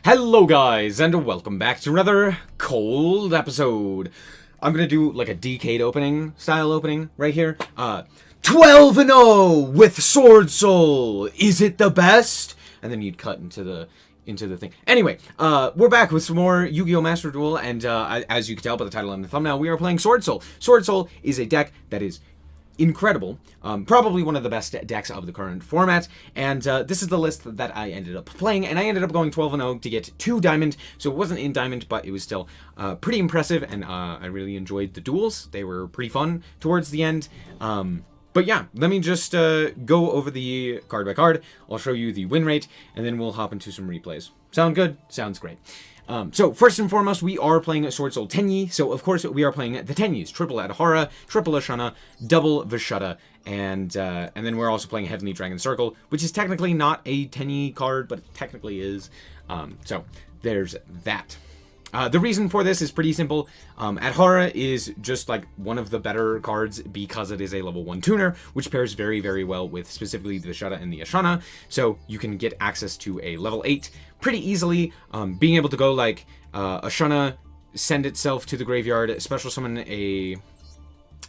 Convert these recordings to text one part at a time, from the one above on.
Hello guys, and welcome back to another cold episode. I'm gonna do like a decade style opening right here. 12-0 with Swordsoul. Is it the best? And then you'd cut into the thing. Anyway, we're back with some more Yu-Gi-Oh! Master Duel, and as you can tell by the title and the thumbnail, we are playing Swordsoul. Swordsoul is a deck that is incredible, probably one of the best decks of the current format, and this is the list that I ended up playing, and I ended up going 12-0 to get 2 Diamond, so it wasn't in Diamond, but it was still pretty impressive, and I really enjoyed the duels. They were pretty fun towards the end. But yeah, let me just go over the card by card. I'll show you the win rate, and then we'll hop into some replays. Sound good? Sounds great. So first and foremost, we are playing Swordsoul Tenyi. So of course we are playing the Tenyis: triple Adhara, triple Ashana, double Vishada, and then we're also playing Heavenly Dragon Circle, which is technically not a Tenyi card, but it technically is. So there's that. The reason for this is pretty simple. Adhara is just like one of the better cards because it is a level 1 tuner, which pairs very, very well with specifically the Vishada and the Ashana. So you can get access to a level 8 pretty easily. Being able to go like Ashana, send itself to the graveyard, special summon a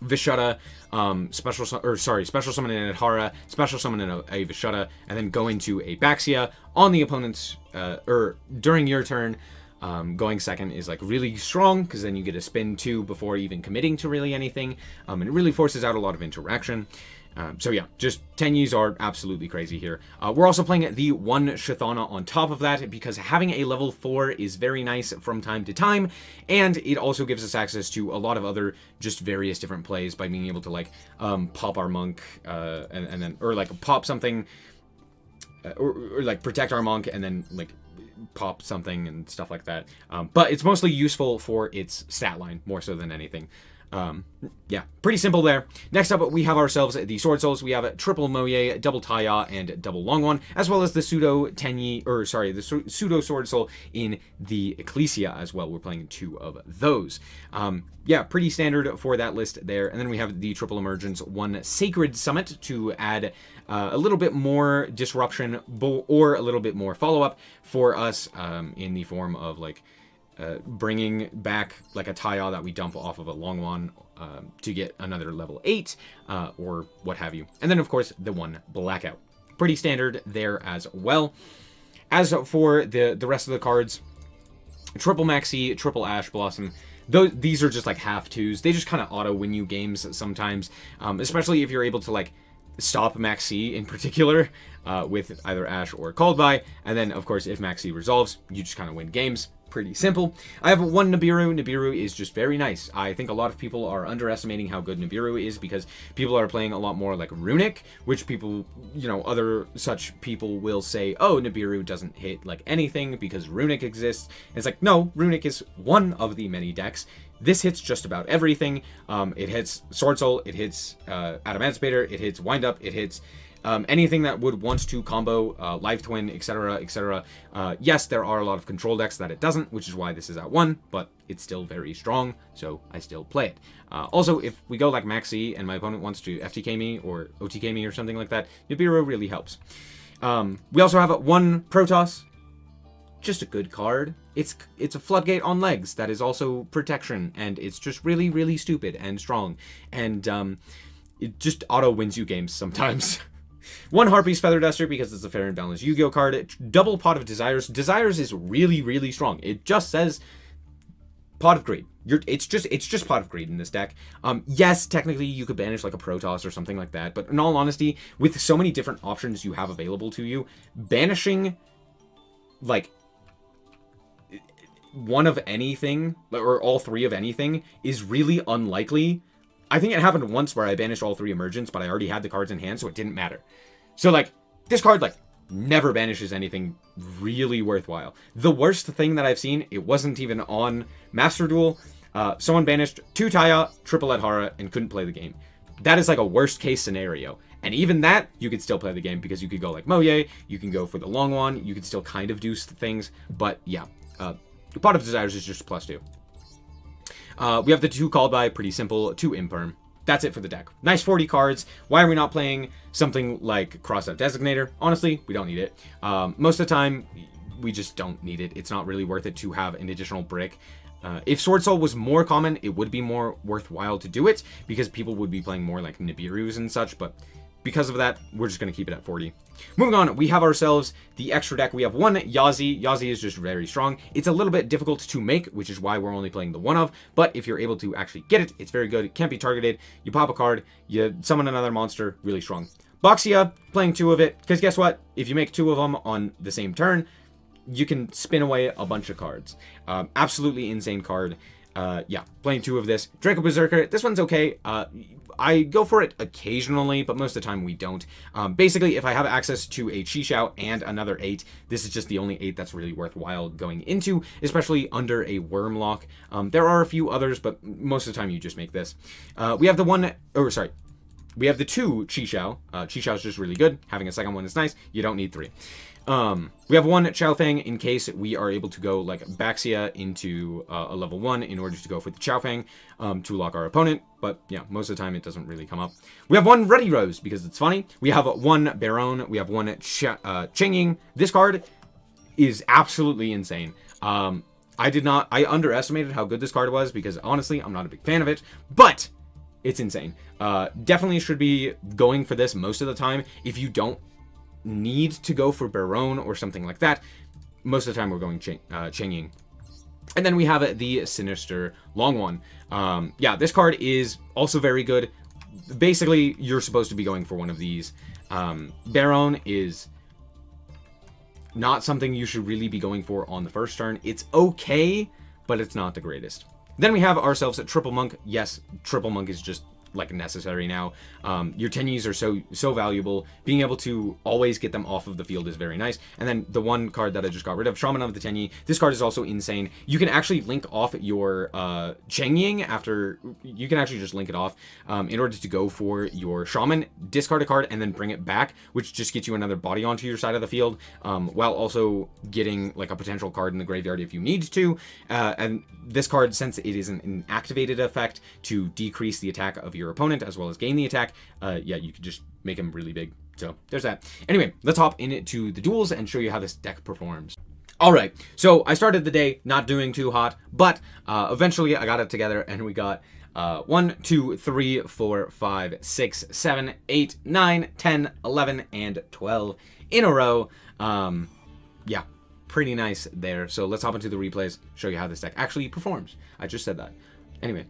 Vishada, special summon an Adhara, special summon a Vishada, and then go into a Baxia on the opponent's or during your turn. Going second is like really strong because then you get a spin 2 before even committing to really anything, and it really forces out a lot of interaction. So yeah, just Tenyis are absolutely crazy here. We're also playing the 1 Shithana on top of that because having a level 4 is very nice from time to time, and it also gives us access to a lot of other just various different plays by being able to like pop our monk and then or like pop something or like protect our monk and then like pop something and stuff like that. But it's mostly useful for its stat line more so than anything. Yeah, pretty simple there. Next up, we have ourselves the Swordsouls. We have triple Moye, double Taya, and double Longwon, as well as the pseudo pseudo Swordsoul in the Ecclesia as well. We're playing 2 of those. Yeah, pretty standard for that list there. And then we have the triple emergence, 1 Sacred Summit to add a little bit more disruption or a little bit more follow-up for us in the form of like bringing back like a Taya that we dump off of a Longwon to get another level 8 or what have you. And then of course the 1 Blackout. Pretty standard there as well. As for the rest of the cards, triple Maxi, triple Ash Blossom, these are just like half 2s. They just kind of auto win you games sometimes, especially if you're able to like stop Maxi in particular with either Ash or Called By. And then of course if Maxi resolves, you just kind of win games. Pretty simple. I have 1 Nibiru. Nibiru is just very nice. I think a lot of people are underestimating how good Nibiru is because people are playing a lot more like Runic, which people, you know, other such people will say, oh, Nibiru doesn't hit like anything because Runic exists. And it's like, no, Runic is one of the many decks. This hits just about everything. It hits Swordsoul, it hits Adamantipator, it hits Windup, it hits anything that would want to combo Live Twin, etc., etc. Yes, there are a lot of control decks that it doesn't, which is why this is at 1, but it's still very strong, so I still play it. Also, if we go like Maxi and my opponent wants to FTK me or OTK me or something like that, Nibiru really helps. We also have 1 Protoss. Just a good card. It's a floodgate on legs that is also protection, and it's just really, really stupid and strong, and it just auto wins you games sometimes. 1 Harpy's Feather Duster because it's a fair and balanced Yu-Gi-Oh card. Double Pot of Desires. Desires is really, really strong. It just says Pot of Greed. It's just Pot of Greed in this deck. Yes, technically you could banish like a Protoss or something like that, but in all honesty, with so many different options you have available to you, banishing like 1 of anything or all 3 of anything is really unlikely. I think it happened once where I banished all 3 emergence, but I already had the cards in hand, so it didn't matter. So, like, this card, like, never banishes anything really worthwhile. The worst thing that I've seen, it wasn't even on Master Duel. Someone banished 2 Taya, triple Adhara, and couldn't play the game. That is, like, a worst-case scenario. And even that, you could still play the game, because you could go, like, Moye, you can go for the Longwon, you could still kind of do things, but, yeah. Pot of Desires is just +2. We have the 2 Called By, pretty simple, 2 Imperm. That's it for the deck. Nice 40 cards. Why are we not playing something like Cross-Out Designator? Honestly, we don't need it. Most of the time, we just don't need it. It's not really worth it to have an additional brick. If Swordsoul was more common, it would be more worthwhile to do it, because people would be playing more like Nibiru's and such, but because of that, we're just going to keep it at 40. Moving on, we have ourselves the extra deck. We have one Yazi. Yazi is just very strong. It's a little bit difficult to make, which is why we're only playing the one of, but if you're able to actually get it, it's very good. It can't be targeted. You pop a card, you summon another monster, really strong. Boxia, playing 2 of it, because guess what? If you make 2 of them on the same turn, you can spin away a bunch of cards. Absolutely insane card. Yeah, playing 2 of this. Draco Berserker, this one's okay. I go for it occasionally, but most of the time we don't. Basically, if I have access to a Chi and another 8, this is just the only 8 that's really worthwhile going into, especially under a worm lock. There are a few others, but most of the time you just make this. We have the one, oh, sorry. We have the 2 Chi. Chi is just really good. Having a second one is nice. You don't need 3. We have one Chaofeng in case we are able to go like Baxia into a level 1 in order to go for the Chaofeng to lock our opponent. But yeah, most of the time it doesn't really come up. We have one Ready Rose because it's funny. We have one Baron. We have one Chengying. This card is absolutely insane. I underestimated how good this card was because honestly, I'm not a big fan of it, but it's insane. Definitely should be going for this most of the time. If you don't need to go for Baron or something like that, most of the time we're going Chengying. And then we have the Sinister Long One. Yeah, this card is also very good. Basically, you're supposed to be going for one of these. Baron is not something you should really be going for on the first turn. It's okay, but it's not the greatest. Then we have ourselves a Triple Monk. Yes, Triple Monk is just like necessary now. Your Tenyis are so valuable. Being able to always get them off of the field is very nice. And then the one card that I just got rid of, Shaman of the Tenyi. This card is also insane. You can actually link off your Chengying after. You can actually just link it off in order to go for your Shaman, discard a card, and then bring it back, which just gets you another body onto your side of the field, while also getting like a potential card in the graveyard if you need to. And this card, since it is an activated effect to decrease the attack of your opponent as well as gain the attack, yeah, you could just make him really big. So there's that. Anyway, let's hop into the duels and show you how this deck performs. All right, so I started the day not doing too hot, but eventually I got it together and we got 1, 2, 3, 4, 5, 6, 7, 8, 9, 10, 11, and 12 in a row. Yeah, pretty nice there. So let's hop into the replays, show you how this deck actually performs. I just said that. Anyway.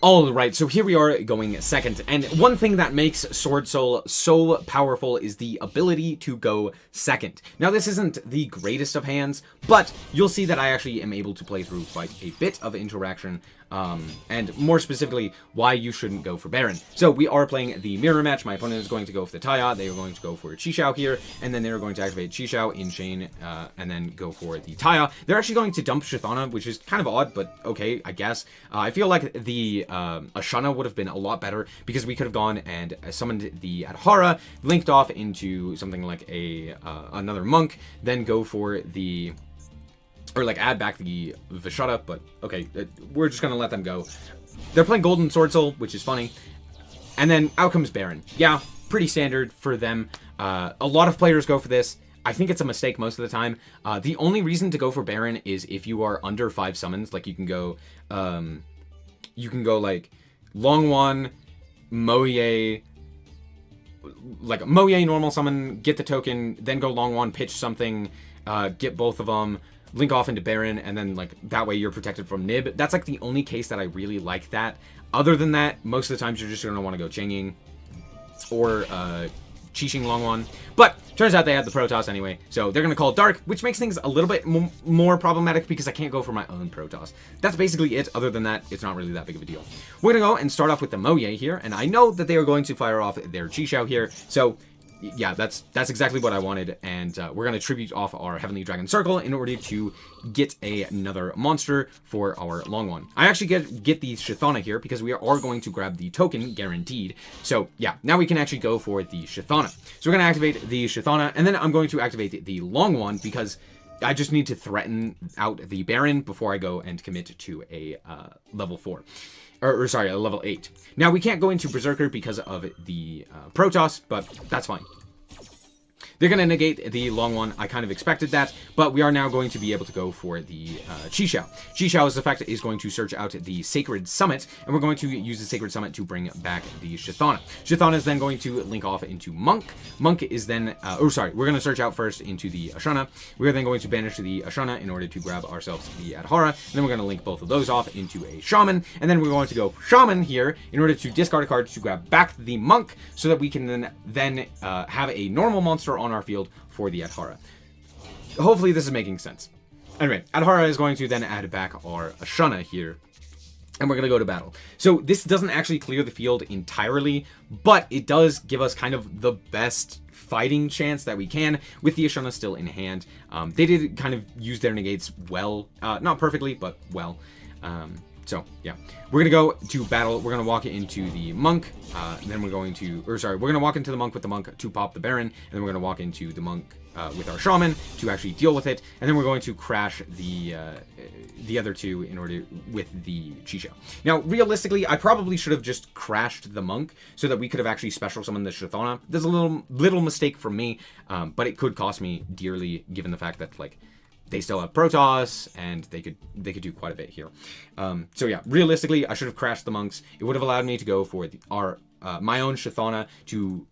Alright, so here we are going second, and one thing that makes Swordsoul so powerful is the ability to go second. Now this isn't the greatest of hands, but you'll see that I actually am able to play through quite a bit of interaction, and more specifically, why you shouldn't go for Baron. So we are playing the mirror match. My opponent is going to go for the Taya, they are going to go for Chixiao here, and then they're going to activate Chixiao in chain, and then go for the Taya. They're actually going to dump Shithana, which is kind of odd, but okay, I guess. I feel like the Ashana would have been a lot better because we could have gone and summoned the Adhara, linked off into something like a another monk, then go for the, or like add back the Vishada, but okay, we're just gonna let them go. They're playing Golden Swordsoul, which is funny, and then out comes Baron. Yeah, pretty standard for them. A lot of players go for this. I think it's a mistake most of the time. The only reason to go for Baron is if you are under 5 summons, like you can go like Longwan, Moye, like Moye normal summon, get the token, then go Longwan, pitch something, get both of them, link off into Baron, and then like that way you're protected from Nib. That's like the only case that I really like that. Other than that, most of the times you're just gonna want to go Chengying or Qixing Longwan. But turns out they had the Protoss anyway, so they're going to call it Dark, which makes things a little bit more problematic because I can't go for my own Protoss. That's basically it. Other than that, it's not really that big of a deal. We're going to go and start off with the Moye here, and I know that they are going to fire off their Chixiao here, so yeah, that's exactly what I wanted, and we're going to tribute off our Heavenly Dragon Circle in order to get another monster for our long one. I actually get the Shithana here because we are going to grab the token, guaranteed. So yeah, now we can actually go for the Shithana. So we're going to activate the Shithana, and then I'm going to activate the long one because I just need to threaten out the Baron before I go and commit to a level 4. Or sorry, a level 8. Now, we can't go into Berserker because of the Protoss, but that's fine. They're going to negate the long one. I kind of expected that, but we are now going to be able to go for the Yugioh. Yugioh's effect is going to search out the Sacred Summit, and we're going to use the Sacred Summit to bring back the Chthana. Chthana is then going to link off into Monk. Monk is then, we're going to search out first into the Ashana. We're then going to banish the Ashana in order to grab ourselves the Adhara, and then we're going to link both of those off into a Shaman, and then we're going to go Shaman here in order to discard a card to grab back the Monk, so that we can then have a normal monster on our field for the Adhara. Hopefully this is making sense. Anyway, Adhara is going to then add back our Ashana here, and we're going to go to battle. So this doesn't actually clear the field entirely, but it does give us kind of the best fighting chance that we can with the Ashana still in hand. They did kind of use their negates well, not perfectly, but well. So yeah, we're gonna go to battle. We're gonna walk into the Monk, and then we're going to, we're gonna walk into the Monk with the Monk to pop the Baron, and then we're gonna walk into the Monk with our Shaman to actually deal with it, and then we're going to crash the other two in order with the Yugioh. Now, realistically, I probably should have just crashed the Monk so that we could have actually special summoned the Chthana. There's a little mistake from me, but it could cost me dearly given the fact that like they still have Protoss, and they could do quite a bit here. So yeah, realistically, I should have crashed the Monks. It would have allowed me to go for my own Chthana to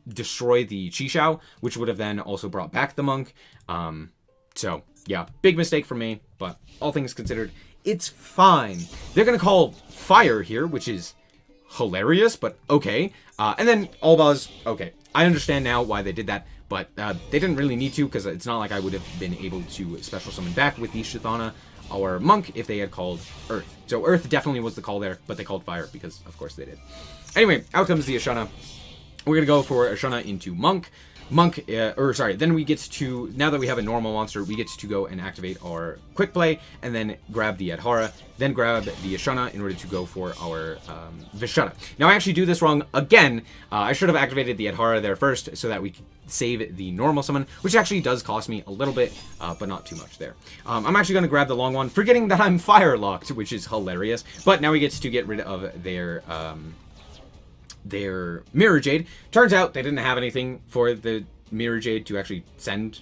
destroy the Yugioh, which would have then also brought back the Monk. So yeah, big mistake for me, but all things considered, it's fine. They're gonna call Fire here, which is hilarious, but okay. And then Albaz, okay. I understand now why they did that, but they didn't really need to, because it's not like I would have been able to special summon back with the Chthana or Monk if they had called Earth. So Earth definitely was the call there, but they called Fire because, of course, they did. Anyway, out comes the Ashana. We're going to go for Ashana into Monk. Then we get to, now that we have a normal monster, we get to go and activate our Quick Play, and then grab the Adhara, then grab the Ashana in order to go for our Vishana. Now, I actually do this wrong again. I should have activated the Adhara there first, so that we could save the normal summon, which actually does cost me a little bit, but not too much there. I'm actually going to grab the long one, forgetting that I'm fire locked, which is hilarious, but now we get to get rid of their Mirror Jade. Turns out they didn't have anything for the Mirror Jade to actually send.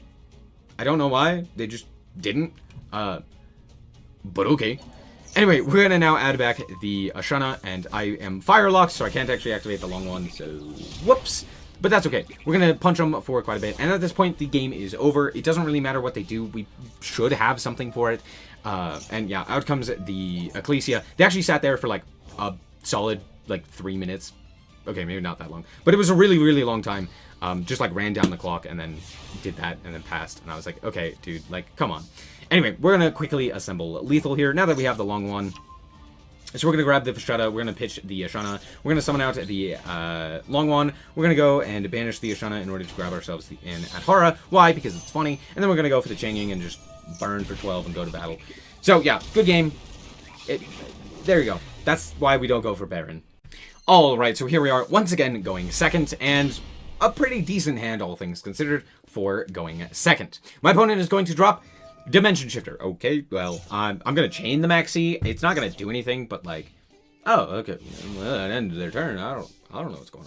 I don't know why. They just didn't. But okay. Anyway, we're going to now add back the Ashana, and I am fire locked, so I can't actually activate the long one, so whoops. But that's okay. We're going to punch them for quite a bit, and at this point, the game is over. It doesn't really matter what they do. We should have something for it. And yeah, out comes the Ecclesia. They actually sat there for like a solid, 3 minutes. Okay, maybe not that long, but it was a really, really long time. Just like ran down the clock and then did that and then passed. And I was like, okay, dude, come on. Anyway, we're going to quickly assemble Lethal here now that we have the long one. So we're going to grab the Vishada, we're going to pitch the Ashana, we're going to summon out the long one, we're going to go and banish the Ashana in order to grab ourselves the Adhara. Why? Because it's funny. And then we're going to go for the Changing and just burn for 12 and go to battle. So yeah, good game. There you go. That's why we don't go for Baron. Alright, so here we are, once again, going second, and a pretty decent hand, all things considered, for going second. My opponent is going to drop Dimension Shifter. Okay, well, I'm going to chain the Maxi. It's not going to do anything, but oh, okay, well, at the end of their turn, I don't know what's going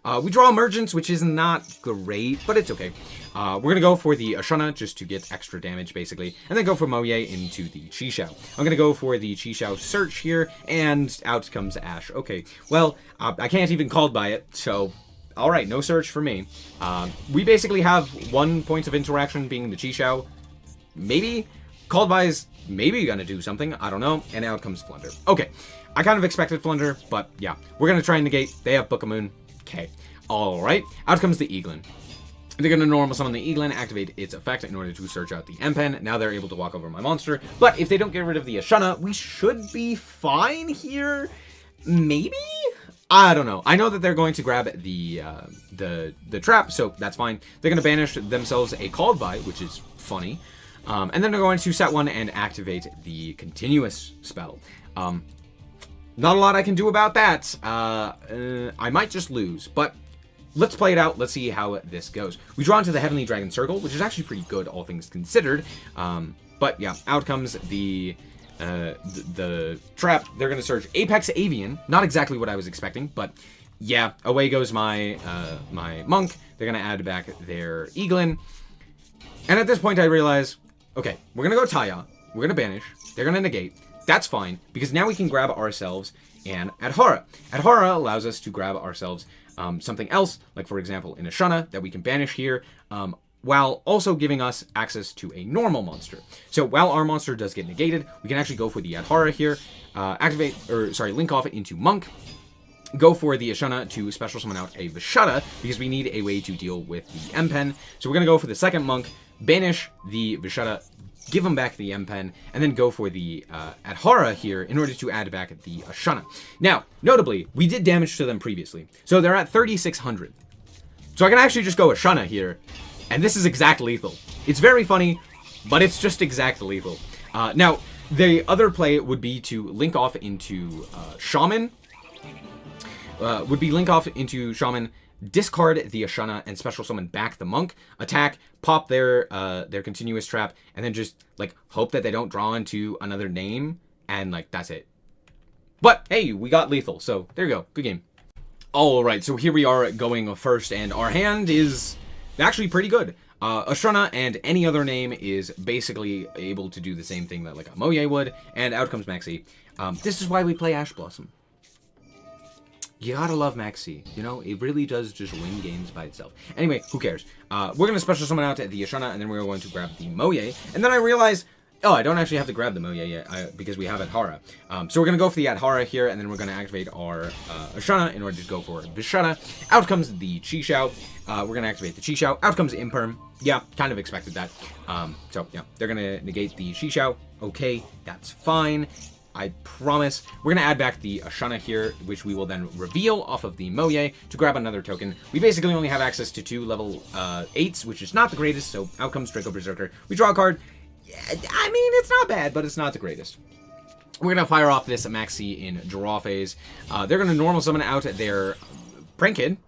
on. We draw Emergence, which is not great, but it's okay. We're going to go for the Ashana, just to get extra damage, basically, and then go for Moye into the Yugioh. I'm going to go for the Yugioh Search here, and out comes Ash. Okay, well, I can't even called by it, so alright, no Search for me. We basically have 1 point of interaction being the Yugioh. Maybe called by is maybe going to do something, I don't know, and out comes Flunder. Okay. I kind of expected Flunder, but yeah. We're going to try and negate. They have Book of Moon. Okay. Alright. Out comes the Eaglin. They're going to normal summon the Eaglin, activate its effect in order to search out the M-Pen. Now they're able to walk over my monster. But if they don't get rid of the Ashana, we should be fine here. Maybe? I don't know. I know that they're going to grab the trap, so that's fine. They're going to banish themselves a Called By, which is funny. And then they're going to set one and activate the Continuous spell. Not a lot I can do about that. I might just lose, but let's play it out. Let's see how this goes. We draw into the Heavenly Dragon Circle, which is actually pretty good, all things considered. But yeah, out comes the trap. They're going to search Apex Avian. Not exactly what I was expecting, but yeah, away goes my my monk. They're gonna add back their Eaglin. And at this point I realize, okay, we're gonna go Taya. We're gonna banish. They're gonna negate. That's fine, because now we can grab ourselves an Adhara. Adhara allows us to grab ourselves something else, like for example an Ashana that we can banish here, while also giving us access to a normal monster. So while our monster does get negated, we can actually go for the Adhara here, link off it into Monk, go for the Ashana to special summon out a Vishada, because we need a way to deal with the M-Pen. So we're going to go for the second Monk, banish the Vishada, give them back the M-Pen, and then go for the Adhara here in order to add back the Ashana. Now, notably, we did damage to them previously, so they're at 3,600. So I can actually just go Ashana here, and this is exact lethal. It's very funny, but it's just exact lethal. Now, the other play would be to link off into Shaman. Discard the Ashana and special summon back the Monk, attack, pop their continuous trap, and then just like hope that they don't draw into another name, and like that's it. But hey, we got lethal, so there you go. Good game. Alright, so here we are going first, and our hand is actually pretty good. Ashana and any other name is basically able to do the same thing that like a Moye would, and out comes Maxi. This is why we play Ash Blossom. You gotta love Maxi, you know? It really does just win games by itself. Anyway, who cares? We're gonna special summon out the Ashana, and then we're going to grab the Moye, and then I realize, oh, I don't actually have to grab the Moye yet, because we have Adhara. So we're gonna go for the Adhara here, and then we're gonna activate our Ashana in order to go for Vishana. Out comes the Chi-Xiao. We're gonna activate the Chi-Xiao. Out comes Imperm. Yeah, kind of expected that. So yeah, they're gonna negate the Chi-Xiao. Okay, that's fine. I promise. We're going to add back the Ashana here, which we will then reveal off of the Moye to grab another token. We basically only have access to 2 level 8s, which is not the greatest, so out comes Draco Berserker. We draw a card. Yeah, I mean, it's not bad, but it's not the greatest. We're going to fire off this Maxi in draw phase. They're going to normal summon out their Prank Kid.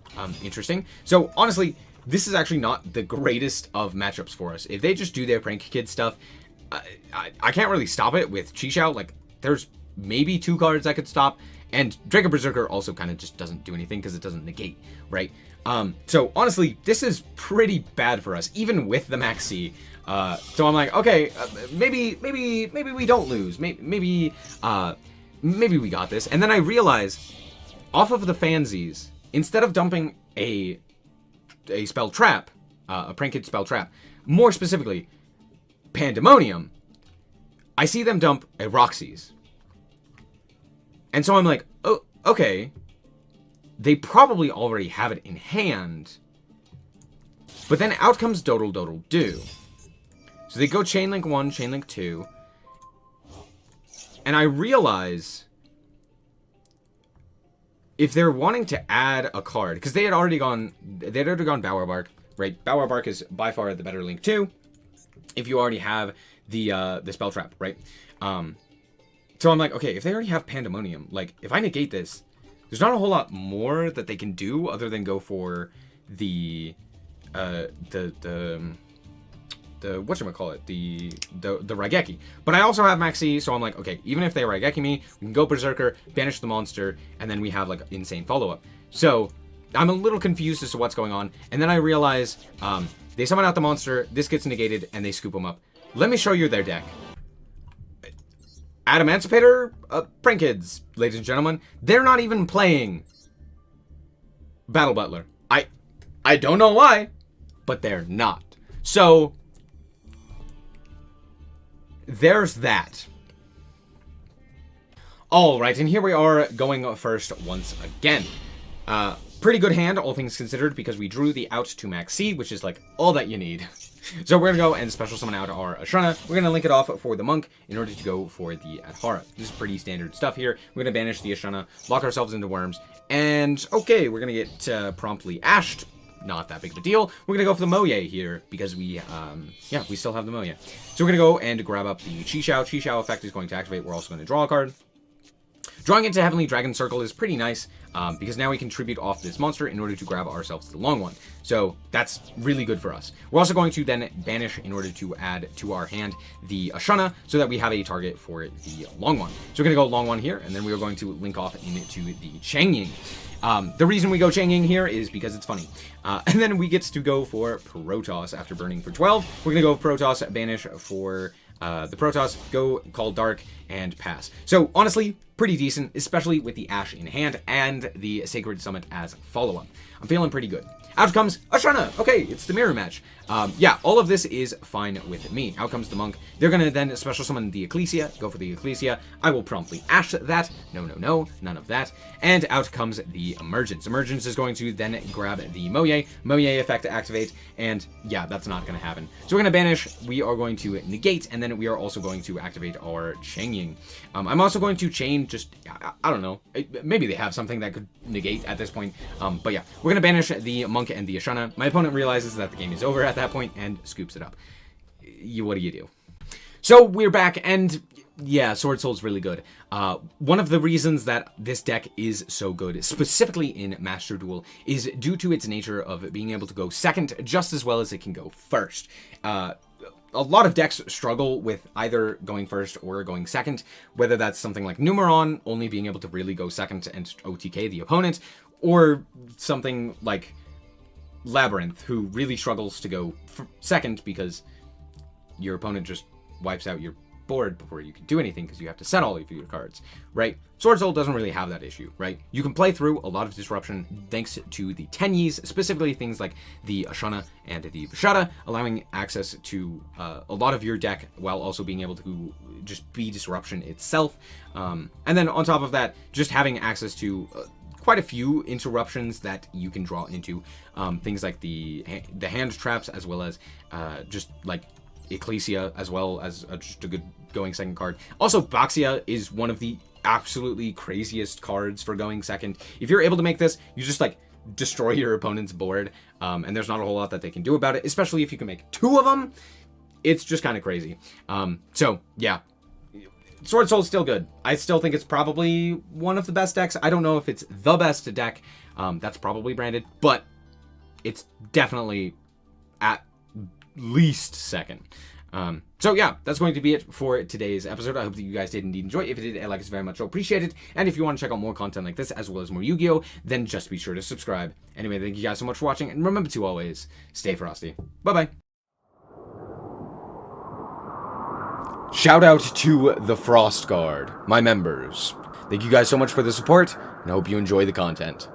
Interesting. So, honestly, this is actually not the greatest of matchups for us. If they just do their Prank Kid stuff, I can't really stop it with Chi-Xiao. Like, there's maybe 2 cards I could stop, and Draco Berserker also kind of just doesn't do anything because it doesn't negate, right? So honestly, this is pretty bad for us, even with the Maxi. So I'm like, okay, maybe we don't lose. Maybe we got this. And then I realize, off of the Fansies, instead of dumping a spell trap, a Prank Kid spell trap, more specifically, Pandemonium, I see them dump a Roxy's. And so I'm like, oh, okay. They probably already have it in hand. But then out comes Dodal Dodal Do. So they go Chainlink 1, Chainlink 2. And I realize, if they're wanting to add a card, because they'd already gone Bower Bark, right? Bower Bark is by far the better Link 2, if you already have the spell trap, right? So I'm like, okay, if they already have Pandemonium, like, if I negate this, there's not a whole lot more that they can do other than go for the whatchamacallit, the Raigeki. But I also have Maxi, so I'm like, okay, even if they Raigeki me, we can go Berserker, banish the monster, and then we have, like, insane follow-up. So, I'm a little confused as to what's going on, and then I realize, they summon out the monster, this gets negated, and they scoop them up. Let me show you their deck. Adamancipator, Prank Kids, ladies and gentlemen. They're not even playing Battle Butler. I don't know why, but they're not. So, there's that. Alright, and here we are going first once again. Pretty good hand, all things considered, because we drew the out to Maxi, which is like all that you need. So we're going to go and special summon out our Ashana. We're going to link it off for the Monk in order to go for the Adhara. This is pretty standard stuff here. We're going to banish the Ashana, lock ourselves into Worms, and okay, we're going to get promptly ashed. Not that big of a deal. We're going to go for the Moye here because we still have the Moye. So we're going to go and grab up the Chi-Xiao. Chi-Xiao effect is going to activate. We're also going to draw a card. Drawing into Heavenly Dragon Circle is pretty nice, because now we can tribute off this monster in order to grab ourselves the long one. So that's really good for us. We're also going to then banish in order to add to our hand the Ashana, so that we have a target for the long one. So we're going to go long one here, and then we are going to link off into the Changying. The reason we go Changying here is because it's funny. And then we get to go for Protoss after burning for 12. We're going to go Protoss, banish for the Protoss, go Call Dark, and pass. So honestly, pretty decent, especially with the Ash in hand and the Sacred Summit as follow-up. I'm feeling pretty good. Out comes Ashana. Okay, it's the mirror match. Yeah, all of this is fine with me. Out comes the Monk. They're going to then special summon the Ecclesia. Go for the Ecclesia. I will promptly Ash that. No, no, no. None of that. And out comes the Emergence. Emergence is going to then grab the Moye. Moye effect to activate. And yeah, that's not going to happen. So we're going to banish. We are going to negate. And then we are also going to activate our Changying. I'm also going to chain just, I don't know. Maybe they have something that could negate at this point. But yeah, we're going to banish the Monk and the Ashana. My opponent realizes that the game is over at that point and scoops it up. What do you do? So we're back, and yeah, Swordsoul's really good. One of the reasons that this deck is so good, specifically in Master Duel, is due to its nature of being able to go second just as well as it can go first. A lot of decks struggle with either going first or going second, whether that's something like Numeron, only being able to really go second and OTK the opponent, or something like Labyrinth, who really struggles to go second because your opponent just wipes out your board before you can do anything because you have to set all of your cards, right? Swordsoul doesn't really have that issue, right? You can play through a lot of disruption thanks to the Tenyis, specifically things like the Ashana and the Vishada, allowing access to a lot of your deck while also being able to just be disruption itself. And then on top of that, just having access to quite a few interruptions that you can draw into, things like the hand traps, as well as just like Ecclesia, as well as just a good going second card. Also, Baxia is one of the absolutely craziest cards for going second. If you're able to make this, you just like destroy your opponent's board, and there's not a whole lot that they can do about it, especially if you can make two of them. It's just kind of crazy. So yeah, Swordsoul's still good. I still think it's probably one of the best decks. I don't know if it's the best deck. That's probably branded, but it's definitely at least second. So yeah, that's going to be it for today's episode. I hope that you guys did indeed enjoy. If you did, like it's very much appreciated. And if you want to check out more content like this, as well as more Yu-Gi-Oh, then just be sure to subscribe. Anyway, thank you guys so much for watching, and remember to always stay frosty. Bye-bye. Shout out to the Frost Guard, my members. Thank you guys so much for the support, and I hope you enjoy the content.